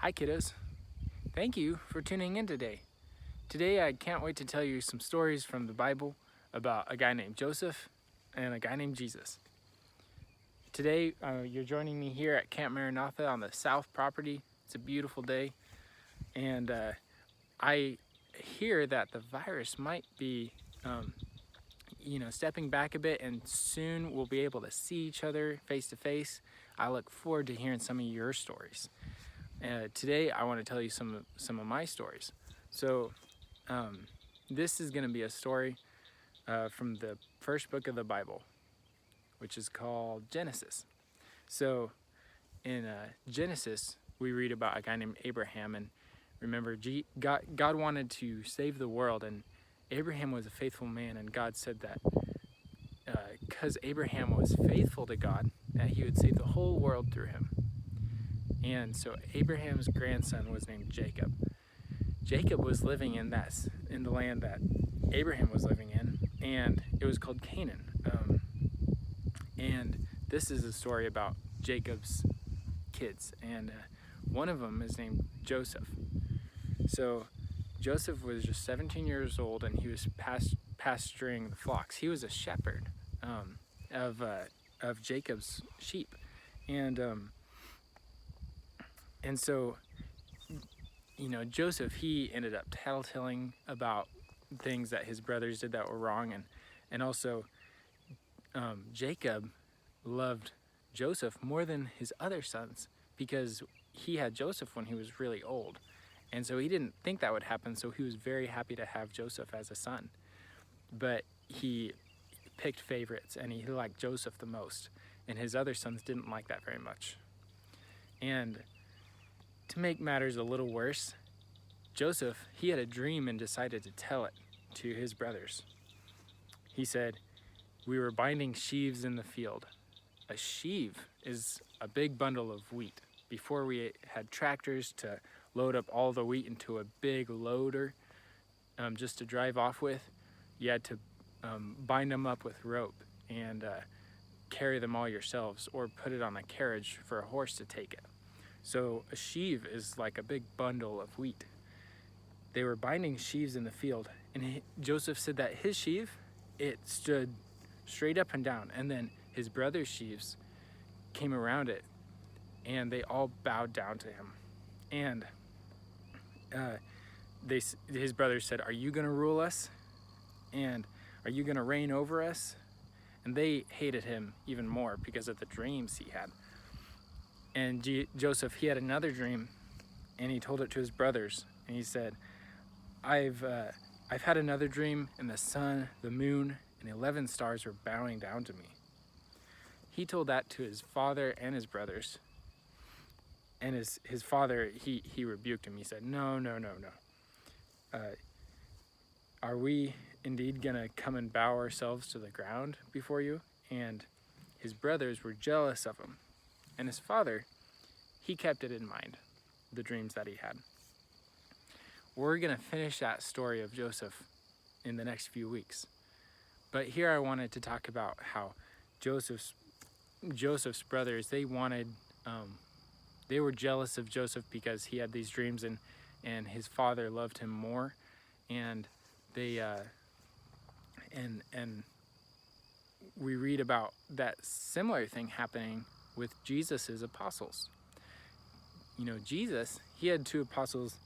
Hi kiddos, thank you for tuning in today. Today I can't wait to tell you some stories from the Bible about a guy named Joseph and a guy named Jesus. Today you're joining me here at Camp Maranatha on the south property. It's a beautiful day, and I hear that the virus might be stepping back a bit, and soon we'll be able to see each other face to face. I look forward to hearing some of your stories. Today I want to tell you some of my stories. So this is going to be a story from the first book of the Bible, which is called Genesis. So in Genesis, we read about a guy named Abraham, and remember, God wanted to save the world, and Abraham was a faithful man, and God said that because Abraham was faithful to God, that he would save the whole world through him. And so Abraham's grandson was named Jacob. Jacob was living in the land that Abraham was living in, and it was called Canaan. And this is a story about Jacob's kids, and one of them is named Joseph. So Joseph was just 17 years old, and he was pasturing the flocks. He was a shepherd of Jacob's sheep, and so Joseph, he ended up tattletelling about things that his brothers did that were wrong, and also Jacob loved Joseph more than his other sons because he had Joseph when he was really old. And so he didn't think that would happen, so he was very happy to have Joseph as a son. But he picked favorites, and he liked Joseph the most, and his other sons didn't like that very much. And to make matters a little worse, Joseph, he had a dream and decided to tell it to his brothers. He said, "We were binding sheaves in the field." A sheave is a big bundle of wheat. Before we had tractors to load up all the wheat into a big loader just to drive off with, you had to bind them up with rope and carry them all yourselves, or put it on a carriage for a horse to take it. So a sheave is like a big bundle of wheat. They were binding sheaves in the field, and Joseph said that his sheave, it stood straight up and down, and then his brother's sheaves came around it, and they all bowed down to him. And his brothers said, "Are you going to rule us? And are you going to reign over us?" And they hated him even more because of the dreams he had. And Joseph, he had another dream, and he told it to his brothers, and he said, I've had another dream, and the sun, the moon, and 11 stars were bowing down to me." He told that to his father and his brothers, and his father, he rebuked him. He said, No. Are we indeed going to come and bow ourselves to the ground before you? And his brothers were jealous of him. And his father, he kept it in mind, the dreams that he had. We're going to finish that story of Joseph in the next few weeks. But here I wanted to talk about how Joseph's brothers, they were jealous of Joseph because he had these dreams, and his father loved him more. And they and we read about that similar thing happening with Jesus's apostles. Jesus, he had two apostles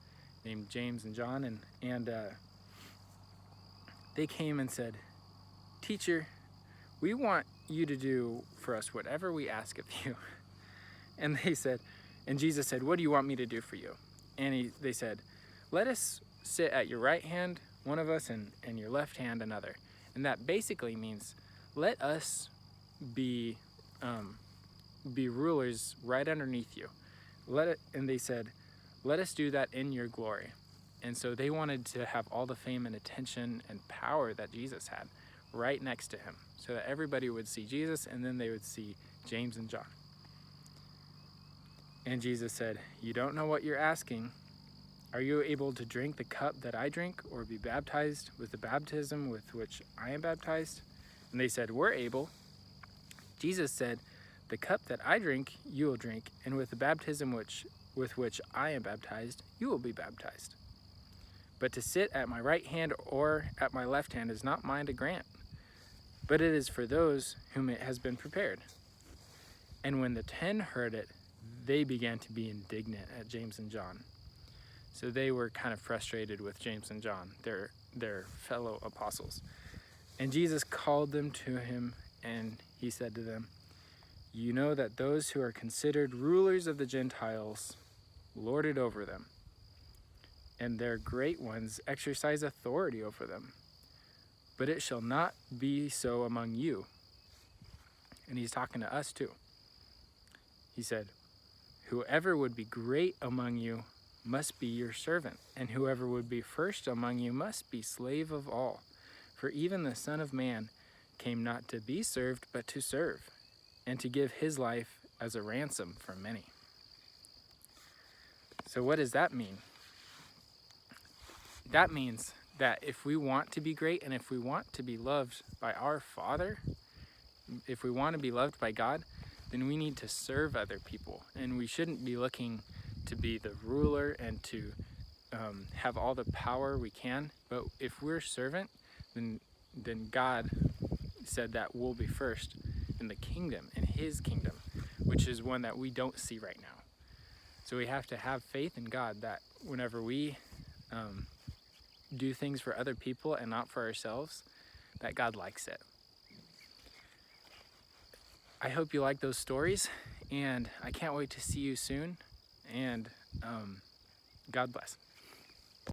named James and John, and they came and said, "Teacher, we want you to do for us whatever we ask of you." And Jesus said, "What do you want me to do for you?" And they said, "Let us sit at your right hand, one of us, and your left hand, another." And that basically means, let us be rulers right underneath you. And they said, "Let us do that in your glory." And so they wanted to have all the fame and attention and power that Jesus had right next to him, so that everybody would see Jesus, and then they would see James and John. And Jesus said, "You don't know what you're asking. Are you able to drink the cup that I drink, or be baptized with the baptism with which I am baptized?" And they said, "We're able." Jesus said, "The cup that I drink, you will drink, and with the baptism which with which I am baptized, you will be baptized. But to sit at my right hand or at my left hand is not mine to grant, but it is for those whom it has been prepared." And when the 10 heard it, they began to be indignant at James and John. So they were kind of frustrated with James and John, their fellow apostles. And Jesus called them to him, and he said to them, "You know that those who are considered rulers of the Gentiles lord it over them, and their great ones exercise authority over them. But it shall not be so among you." And he's talking to us too. He said, "Whoever would be great among you must be your servant, and whoever would be first among you must be slave of all. For even the Son of Man came not to be served, but to serve, and to give his life as a ransom for many." So what does that mean? That means that if we want to be great, and if we want to be loved by our Father, if we want to be loved by God, then we need to serve other people. And we shouldn't be looking to be the ruler and to have all the power we can. But if we're servant, then God said that we'll be first in the kingdom, in his kingdom, which is one that we don't see right now. So we have to have faith in God that whenever we do things for other people and not for ourselves, that God likes it. I hope you like those stories, and I can't wait to see you soon, and God bless.